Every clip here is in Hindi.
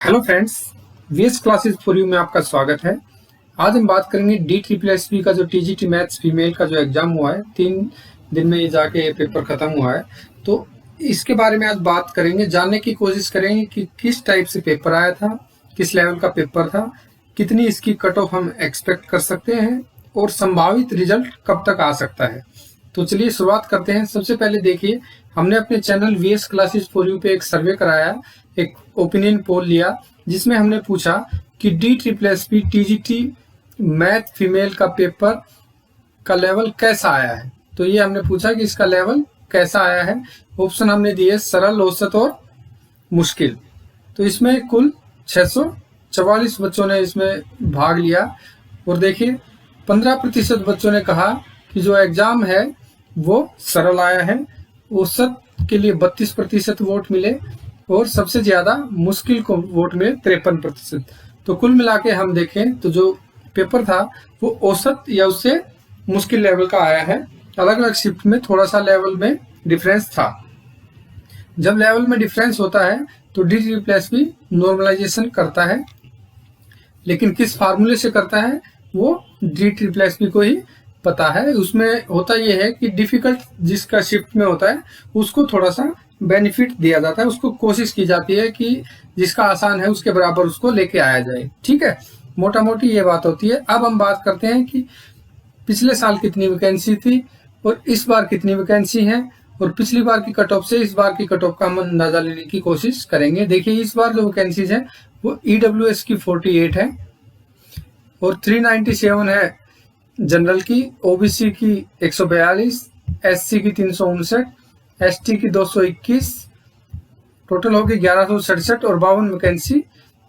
Hello friends, VS classes for you में आपका स्वागत है। आज हम बात करेंगे DSSP का जो टीजीटी मैथ्स फीमेल का जो एग्जाम हुआ है, 3 दिन में ये जाके ये पेपर खत्म हुआ है। तो इसके बारे में आज बात करेंगे, जानने की कोशिश करेंगे कि किस टाइप से पेपर आया था, किस लेवल का पेपर था, कितनी इसकी कट ऑफ हम एक्सपेक्ट कर सकते हैं और संभावित रिजल्ट कब तक आ सकता है। तो चलिए शुरुआत करते हैं। सबसे पहले देखिए, हमने अपने channel VS classes for you पे एक सर्वे कराया, एक ओपिनियन पोल लिया, जिसमें हमने पूछा कि DSSP टीजीटी मैथ फीमेल का पेपर का लेवल कैसा आया है। तो ये हमने पूछा कि इसका लेवल कैसा आया है। ऑप्शन हमने दिए सरल, औसत और मुश्किल। तो इसमें कुल 644 बच्चों ने इसमें भाग लिया और देखिए 15% बच्चों ने कहा कि जो एग्जाम है वो सरल आया है। औसत के लिए 32% वोट मिले और सबसे ज्यादा मुश्किल को वोट मिले 53%। तो कुल मिला के हम देखें तो जो पेपर था वो औसत या उससे मुश्किल लेवल का आया है। अलग अलग शिफ्ट में थोड़ा सा लेवल में डिफरेंस था। जब लेवल में डिफरेंस होता है तो DSSP नॉर्मलाइजेशन करता है, लेकिन किस फार्मूले से करता है वो DSSP को ही पता है। उसमें होता यह है कि डिफिकल्ट जिसका शिफ्ट में होता है उसको थोड़ा सा बेनिफिट दिया जाता है, उसको कोशिश की जाती है कि जिसका आसान है उसके बराबर उसको लेके आया जाए। ठीक है, मोटा मोटी ये बात होती है। अब हम बात करते हैं कि पिछले साल कितनी वैकेंसी थी और इस बार कितनी वैकेंसी है, और पिछली बार की कट ऑफ से इस बार की कट ऑफ का हम अंदाजा लेने की कोशिश करेंगे। देखिए, इस बार जो वैकेंसीज है वो EWS की 48 है और 397 है जनरल की, OBC की 142, SC की 359, ST की 221, टोटल होगी 1167 और 52 वैकेंसी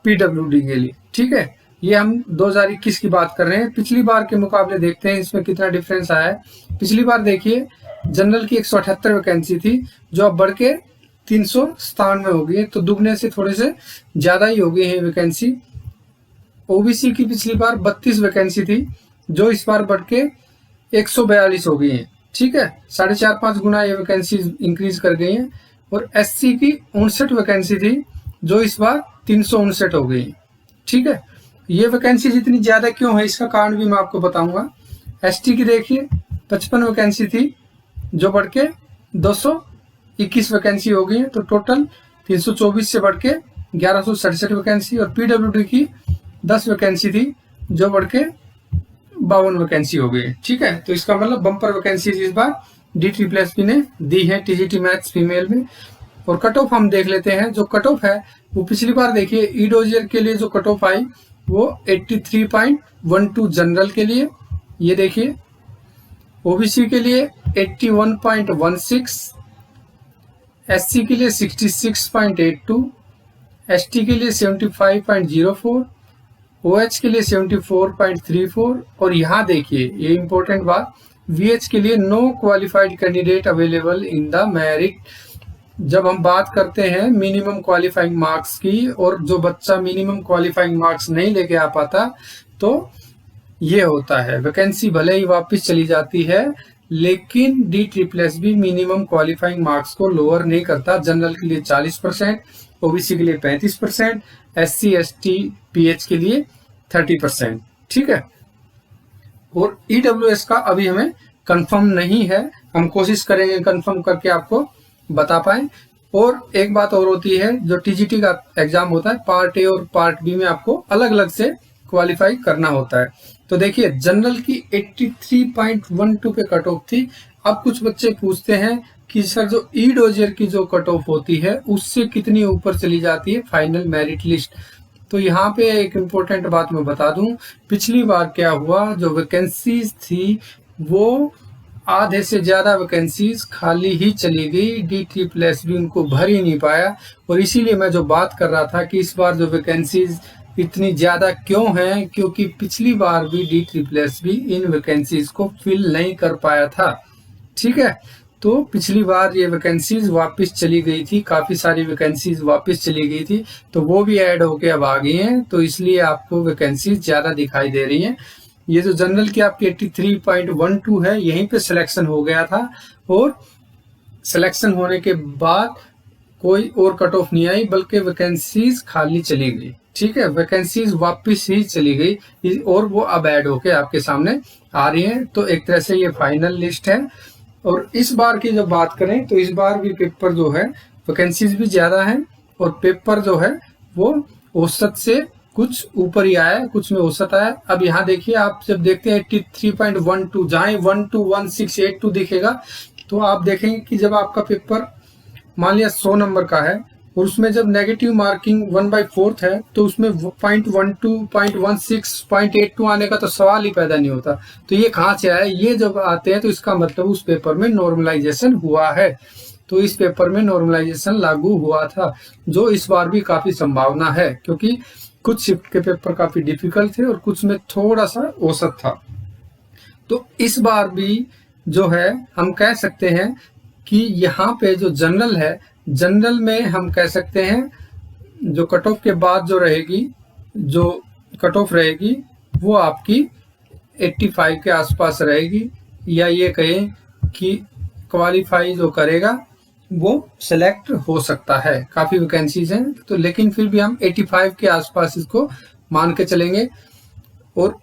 PWD के लिए। ठीक है, ये हम 2021 की बात कर रहे हैं। पिछली बार के मुकाबले देखते हैं इसमें कितना डिफरेंस आया है। पिछली बार देखिए जनरल की 178 वैकेंसी थी, जो अब बढ़ के 397 हो गई है, तो दुगने से थोड़े से ज्यादा ही हो गई है वैकेंसी। OBC की पिछली बार 32 वैकेंसी थी, जो इस बार बढ़ के 142 हो गई है। ठीक है, 4.5 गुना ये वैकेंसी इंक्रीज कर गई है। और SC की 59 वैकेंसी थी, जो इस बार 359 हो गई है। ठीक है, ये वैकेंसी जितनी ज्यादा क्यों है इसका कारण भी मैं आपको बताऊंगा। ST की देखिए 55 वैकेंसी थी, जो बढ़ के 221 वैकेंसी हो गई है, तो टोटल 324 से बढ़ के 1167 वैकेंसी। और PWD की 10 वैकेंसी थी, जो बढ़ के 52 वैकेंसी हो गई। ठीक है, तो इसका मतलब बम्पर वैकेंसी इस बार DSSP ने दी है टीजीटी मैथ्स फीमेल में। और कट ऑफ हम देख लेते हैं। जो कट ऑफ है वो पिछली बार देखिए EDOGR के लिए जो कट ऑफ आई वो 83.12 जनरल के लिए, ये देखिए OBC के लिए 81.16, SC के लिए 66.82, ST के लिए 75.04, OH के लिए 74.34 और यहाँ देखिए ये इंपॉर्टेंट बात, VH के लिए no qualified candidate available in the merit. जब हम बात करते हैं मिनिमम क्वालिफाइंग मार्क्स की और जो बच्चा मिनिमम क्वालिफाइंग मार्क्स नहीं लेके आ पाता, तो ये होता है वैकेंसी भले ही वापस चली जाती है, लेकिन DSSP मिनिमम क्वालिफाइंग मार्क्स को लोअर नहीं करता। जनरल के लिए 40%, OBC के लिए 35%, SC ST PH के लिए 30%। ठीक है, और EWS का अभी हमें कंफर्म नहीं है, हम कोशिश करेंगे कंफर्म करके आपको बता पाए। और एक बात और होती है, जो टीजीटी का एग्जाम होता है पार्ट ए और पार्ट बी में आपको अलग अलग से क्वालिफाई करना होता है। तो देखिए जनरल की 83.12 पे कट ऑफ थी। अब कुछ बच्चे पूछते हैं कि सर जो EDOGR की जो कट ऑफ होती है उससे कितनी ऊपर चली जाती है फाइनल मेरिट लिस्ट। तो यहाँ पे एक इम्पोर्टेंट बात मैं बता दूं, पिछली बार क्या हुआ, जो वैकेंसीज थी वो आधे से ज्यादा वैकेंसीज खाली ही चली गई, DSSP उनको भर ही नहीं पाया। और इसीलिए मैं जो बात कर रहा था कि इस बार जो वैकेंसीज इतनी ज्यादा क्यों हैं, क्योंकि पिछली बार भी DSSP इन वैकेंसीज को फिल नहीं कर पाया था। ठीक है, तो पिछली बार ये वैकेंसीज वापस चली गई थी, काफी सारी वैकेंसीज वापस चली गई थी, तो वो भी ऐड होके अब आ गई हैं, तो इसलिए आपको वैकेंसीज ज्यादा दिखाई दे रही हैं। ये जो जनरल की आपकी 83.12 है, यहीं पे सिलेक्शन हो गया था और सिलेक्शन होने के बाद कोई और कट ऑफ नहीं आई, बल्कि वैकेंसीज खाली चली गई। ठीक है, वैकेंसीज वापस ही चली गई और वो अब ऐड होके आपके सामने आ रही है। तो एक तरह से ये फाइनल लिस्ट है। और इस बार की जब बात करें तो इस बार भी पेपर जो है वैकेंसीज भी ज्यादा है और पेपर जो है वो औसत से कुछ ऊपर ही आया है, कुछ में औसत आया। अब यहाँ देखिए, आप जब देखते हैं 83.12 जहाँ 121682 दिखेगा, तो आप देखेंगे कि जब आपका पेपर मान लिया 100 नंबर का है और उसमें जब नेगेटिव मार्किंग 1/4 है, तो उसमें 0.12, 0.16, 0.82 आने का तो सवाल ही पैदा नहीं होता। तो ये कहाँ से आया? ये जब आते हैं तो इसका मतलब उस पेपर में नॉर्मलाइजेशन हुआ है। तो इस पेपर में नॉर्मलाइजेशन लागू हुआ था, जो इस बार भी काफी संभावना है, क्योंकि कुछ शिफ्ट के पेपर काफी डिफिकल्ट थे और कुछ में थोड़ा सा औसत था। तो इस बार भी जो है हम कह सकते हैं कि यहाँ पे जो जनरल है, जनरल में हम कह सकते हैं जो कट ऑफ के बाद जो रहेगी, जो कट ऑफ रहेगी वो आपकी 85 के आसपास रहेगी, या ये कहें कि क्वालिफाई जो करेगा वो सिलेक्ट हो सकता है। काफी वैकेंसीज हैं, तो लेकिन फिर भी हम 85 के आसपास इसको मान के चलेंगे। और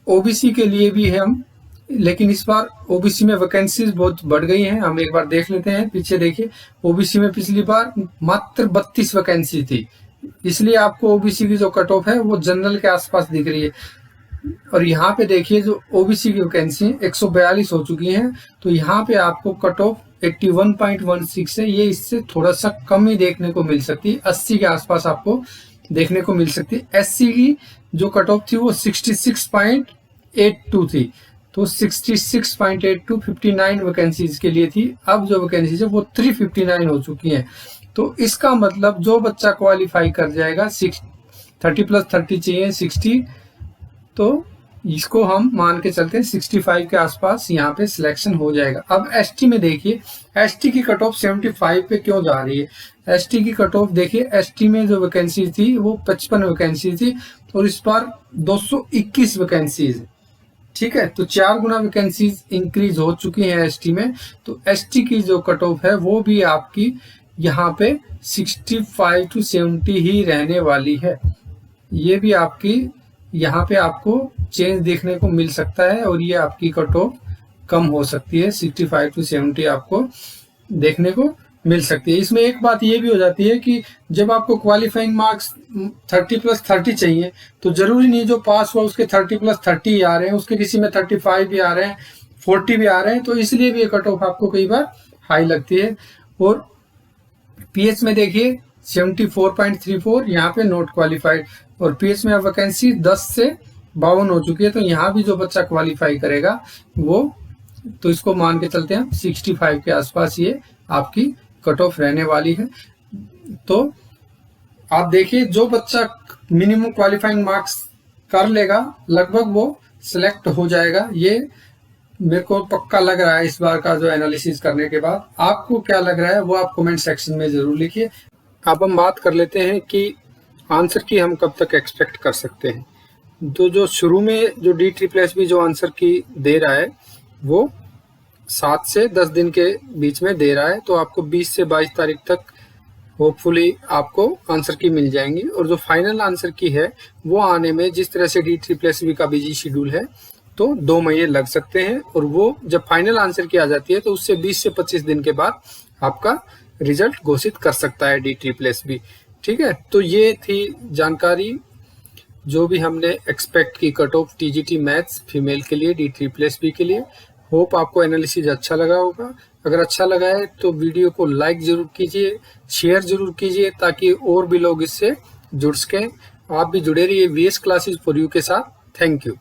ओबीसी के लिए भी है हम, लेकिन इस बार ओबीसी में वैकेंसीज बहुत बढ़ गई हैं। हम एक बार देख लेते हैं, पीछे देखिए, ओबीसी में पिछली बार मात्र 32 वैकेंसी थी, इसलिए आपको ओबीसी की जो कट ऑफ है वो जनरल के आसपास दिख रही है। और यहाँ पे देखिए जो ओबीसी की वैकेंसी 142 हो चुकी हैं, तो यहाँ पे आपको कट ऑफ 81.16 है, ये इससे थोड़ा सा कम ही देखने को मिल सकती है, 80 के आसपास आपको देखने को मिल सकती है। एससी की जो कट ऑफ थी वो 66.82 थी, तो 66.82 59 वैकेंसीज के लिए थी। अब जो वैकेंसीज है वो 359 हो चुकी हैं। तो इसका मतलब जो बच्चा क्वालिफाई कर जाएगा, 30+30 चाहिए 60, तो इसको हम मान के चलते हैं 65 के आसपास यहाँ पे सिलेक्शन हो जाएगा। अब एसटी में देखिए, एसटी की कट ऑफ 75 पे क्यों जा रही है? एसटी की कट ऑफ देखिए, एसटी में जो वैकेंसी थी वो 55 वैकेंसी थी और इस बार 221 वैकेंसीज। ठीक है, तो 4 गुना वैकेंसीज इंक्रीज हो चुकी हैं एसटी में। तो एसटी की जो कट ऑफ है वो भी आपकी यहाँ पे 65 to 70 ही रहने वाली है। ये भी आपकी यहाँ पे आपको चेंज देखने को मिल सकता है और ये आपकी कट ऑफ कम हो सकती है, 65 to 70 आपको देखने को मिल सकती है। इसमें एक बात ये भी हो जाती है कि जब आपको क्वालिफाइंग मार्क्स 30+30 चाहिए, तो जरूरी नहीं जो पास हुआ उसके 30+30 ही आ रहे हैं, उसके किसी में 35 भी आ रहे हैं, 40 भी आ रहे हैं, तो इसलिए भी ये कट ऑफ आपको कई बार हाई लगती है। और पीएच में देखिए 74.34 यहाँ पे नॉट क्वालिफाइड, और पीएच में अब वैकेंसी 10 से 52 हो चुकी है, तो यहाँ भी जो बच्चा क्वालिफाई करेगा वो, तो इसको मान के चलते हैं 65 के आसपास ये आपकी कट ऑफ रहने वाली है। तो आप देखिए जो बच्चा मिनिमम क्वालिफाइंग मार्क्स कर लेगा लगभग वो सिलेक्ट हो जाएगा, ये मेरे को पक्का लग रहा है इस बार का जो एनालिसिस करने के बाद। आपको क्या लग रहा है वो आप कमेंट सेक्शन में जरूर लिखिए। अब हम बात कर लेते हैं कि आंसर की हम कब तक एक्सपेक्ट कर सकते हैं। तो जो शुरू में जो DSSS जो आंसर की दे रहा है वो 7 से 10 दिन के बीच में दे रहा है, तो आपको 20 से 22 तारीख तक होपफुली आपको आंसर की मिल जाएंगी। और जो फाइनल आंसर की है वो आने में, जिस तरह से DSSS का बिजी शेड्यूल है, तो 2 महीने लग सकते हैं। और वो जब फाइनल आंसर की आ जाती है तो उससे 20 से 25 दिन के बाद आपका रिजल्ट घोषित कर सकता है DSSS। ठीक है, तो ये थी जानकारी जो भी हमने एक्सपेक्ट की cut off TGT maths female के लिए, DSSS के लिए। होप आपको एनालिसिस अच्छा लगा होगा। अगर अच्छा लगा है तो वीडियो को लाइक जरूर कीजिए, शेयर जरूर कीजिए, ताकि और भी लोग इससे जुड़ सकें। आप भी जुड़े रहिए VS क्लासेस फॉर यू के साथ। Thank you.